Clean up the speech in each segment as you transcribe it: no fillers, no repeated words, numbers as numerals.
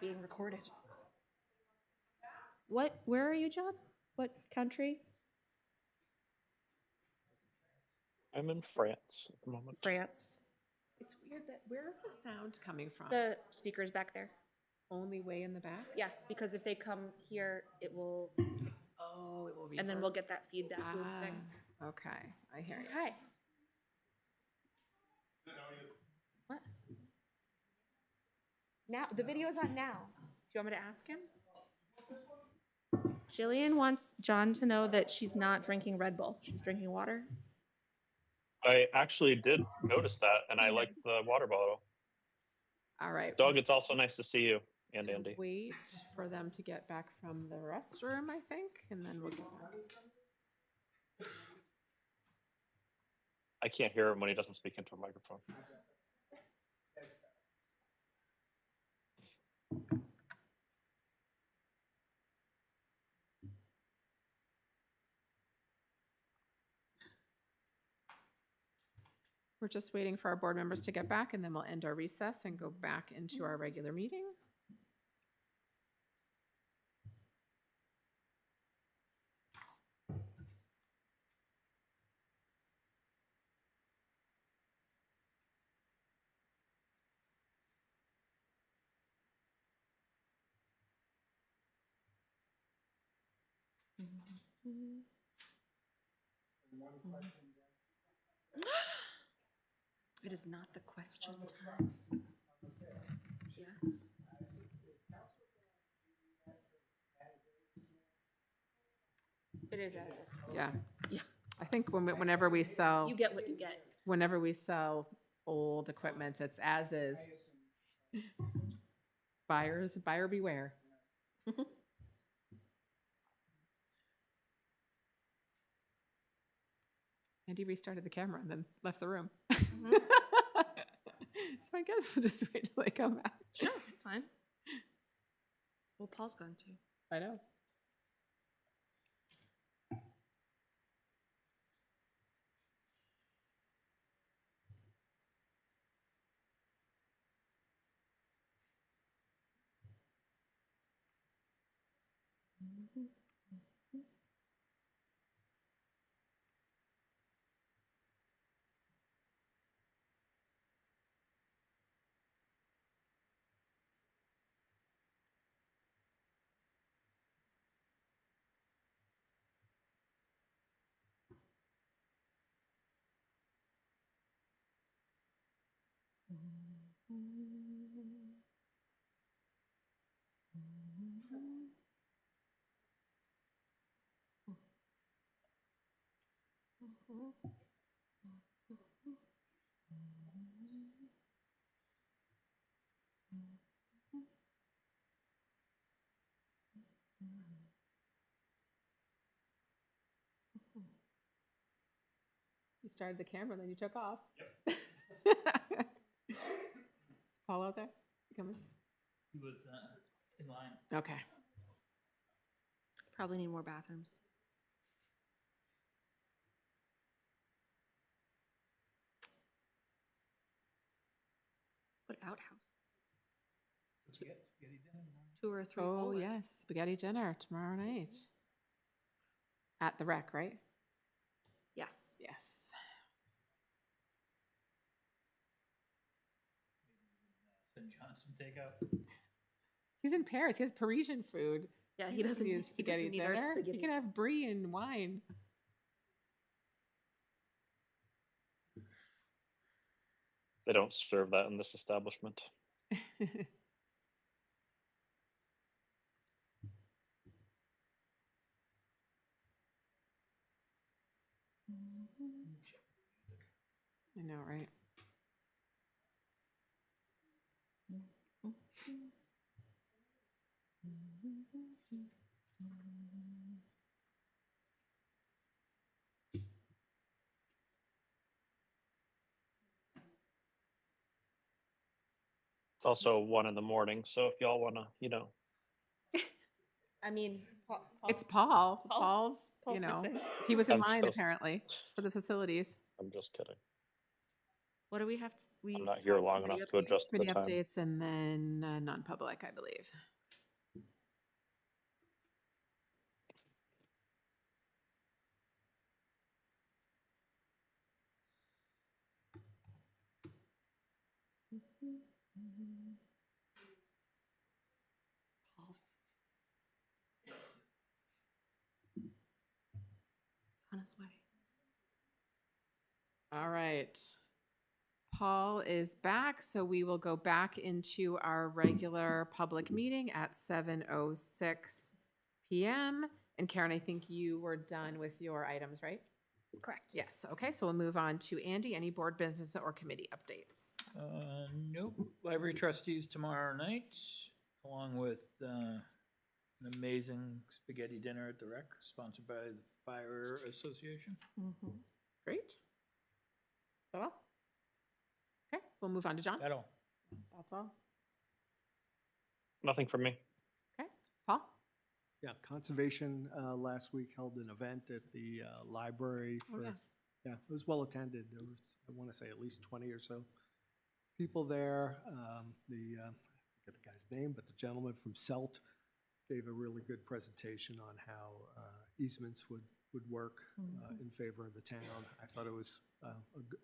being recorded. Where are you, John? What country? I'm in France at the moment. France. It's weird that, where is the sound coming from? The speaker's back there. Only way in the back? Yes, because if they come here, it will, Oh, it will be. and then we'll get that feedback loop thing. Okay, I hear you. Hi. What? Now, the video's on now. Do you want me to ask him? Jillian wants John to know that she's not drinking Red Bull. She's drinking water. I actually did notice that, and I like the water bottle. All right. Doug, it's also nice to see you, and Andy. Wait for them to get back from the restroom, I think, and then we'll get back. I can't hear him when he doesn't speak into a microphone. We're just waiting for our board members to get back, and then we'll end our recess and go back into our regular meeting. It is not the question time. Yeah. It is as is. Yeah. Yeah. I think whenever we sell, You get what you get. whenever we sell old equipment, it's as is. Buyer beware. Andy restarted the camera and then left the room. Mm-hmm. So I guess we'll just wait till they come back. Sure, that's fine. Well, Paul's going to. I know. You started the camera, then you took off. Yep. Is Paul out there? You coming? He was in line. Okay. Probably need more bathrooms. What outhouse? Spaghetti dinner tomorrow. 2 or 3. Oh, forward. yes. Spaghetti dinner tomorrow night. At the Rec, right? Yes. Yes. Send John some takeout. He's in Paris. He has Parisian food. Yeah, he doesn't need spaghetti our dinner. spaghetti. He can have brie and wine. They don't serve that in this establishment. I know, right? It's also 1 in the morning, so if y'all want to, you know. I mean, It's Paul. Paul's you know, missing. he was in I'm line just- apparently for the facilities. I'm just kidding. What do we have to, we? I'm not here have long committee enough to updates? adjust For the the time. updates and then non-public, I believe. It's on his way. All right. Paul is back, so we will go back into our regular public meeting at 7:06 PM. And Karen, I think you were done with your items, right? Correct. Yes, okay, so we'll move on to Andy. Any board business or committee updates? Nope. Library trustees tomorrow night, along with an amazing spaghetti dinner at the Rec, sponsored by the Fire Association. Great. Is that all? Okay, we'll move on to John. That all. That's all. Nothing from me. Okay, Paul? Yeah, Conservation last week held an event at the library Oh, for, yeah. yeah, it was well attended. There was, I want to say, at least 20 or so people there. I forget the guy's name, but the gentleman from CELT gave a really good presentation on how easements would work in favor of the town. I thought it was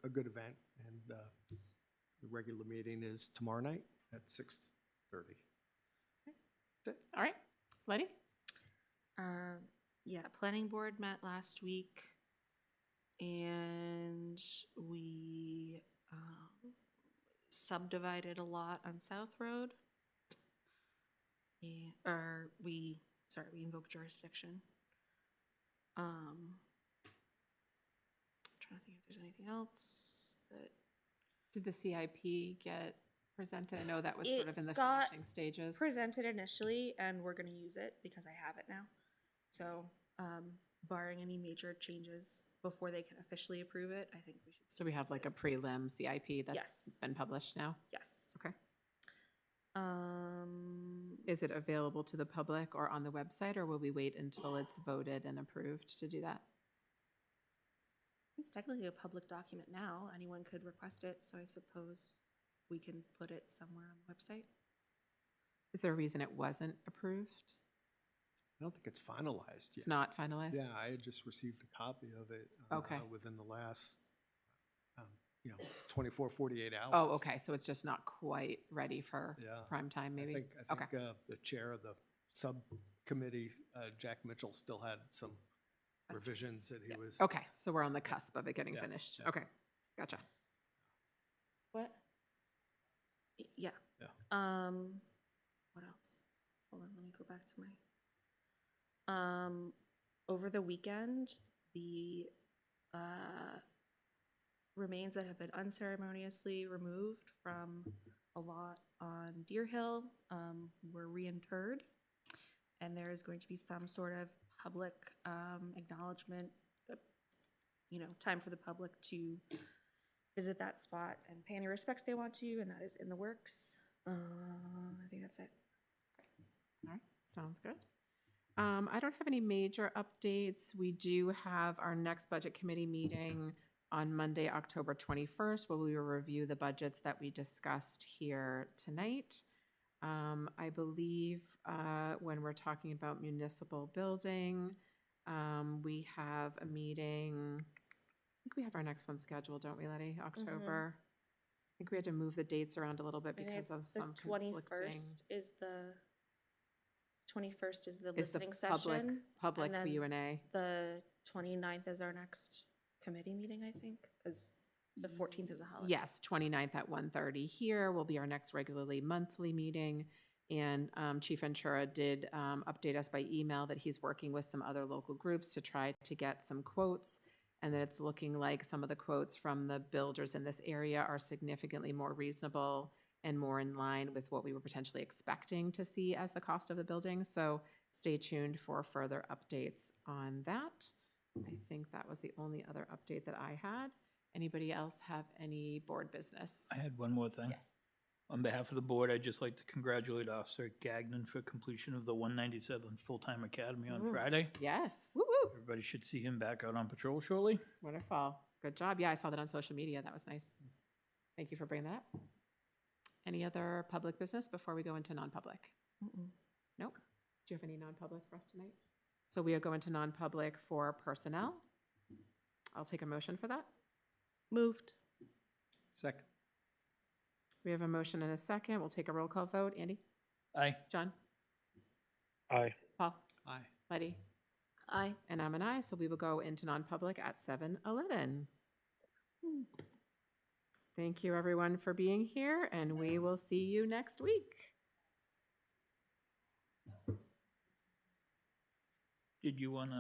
a good event, and the regular meeting is tomorrow night at 6:30. All right, Letty? Yeah, planning board met last week, and we subdivided a lot on South Road. We invoked jurisdiction. Trying to think if there's anything else that. Did the CIP get presented? I know that was sort It of in the got finishing stages. presented initially, and we're gonna use it because I have it now. So, barring any major changes before they can officially approve it, I think we should. So we have like a prelim CIP that's Yes. been published now? Yes. Okay. Um, Is it available to the public or on the website, or will we wait until it's voted and approved to do that? it's technically a public document now. Anyone could request it, so I suppose we can put it somewhere on the website. Is there a reason it wasn't approved? I don't think it's finalized yet. It's not finalized? Yeah, I had just received a copy of it. Okay. Within the last, 24, 48 hours. Oh, okay, so it's just not quite ready for Yeah. prime time, maybe? I think the chair of the subcommittee, Jack Mitchell, still had some revisions that he was. Okay, so we're on the cusp of it getting Yeah, finished. yeah. Okay, gotcha. What? Yeah. Yeah. What else? Hold on, let me go back to my. Over the weekend, the remains that have been unceremoniously removed from a lot on Deer Hill were reinterred, and there is going to be some sort of public acknowledgement, time for the public to visit that spot and pay any respects they want to, and that is in the works. I think that's it. All right, sounds good. I don't have any major updates. We do have our next budget committee meeting on Monday, October 21st, where we will review the budgets that we discussed here tonight. I believe when we're talking about municipal building, we have a meeting, I think we have our next one scheduled, don't we, Letty? October? I think we had to move the dates around a little bit I think because it's of some the conflicting. 21st is the Is the listening public, session. public and then Q&A. The 29th is our next committee meeting, I think, because the 14th is a holiday. Yes, 29th at 1:30 here will be our next regularly monthly meeting. And Chief Ventura did update us by email that he's working with some other local groups to try to get some quotes, and that it's looking like some of the quotes from the builders in this area are significantly more reasonable and more in line with what we were potentially expecting to see as the cost of the building. So stay tuned for further updates on that. I think that was the only other update that I had. Anybody else have any board business? I had one more thing. Yes. On behalf of the board, I'd just like to congratulate Officer Gagnon for completion of the 197th Full-Time Academy on Friday. Yes, woo-woo. Everybody should see him back out on patrol shortly. Wonderful. Good job. Yeah, I saw that on social media. That was nice. Thank you for bringing that up. Any other public business before we go into non-public? Mm-mm. Nope. Do you have any non-public for us tonight? So we are going to non-public for personnel. I'll take a motion for that. Moved. Second. We have a motion and a second. We'll take a roll call vote. Andy? Aye. John? Aye. Paul? Aye. Letty? Aye. And I'm an aye, so we will go into non-public at 7:11. Thank you, everyone, for being here, and we will see you next week. Did you want to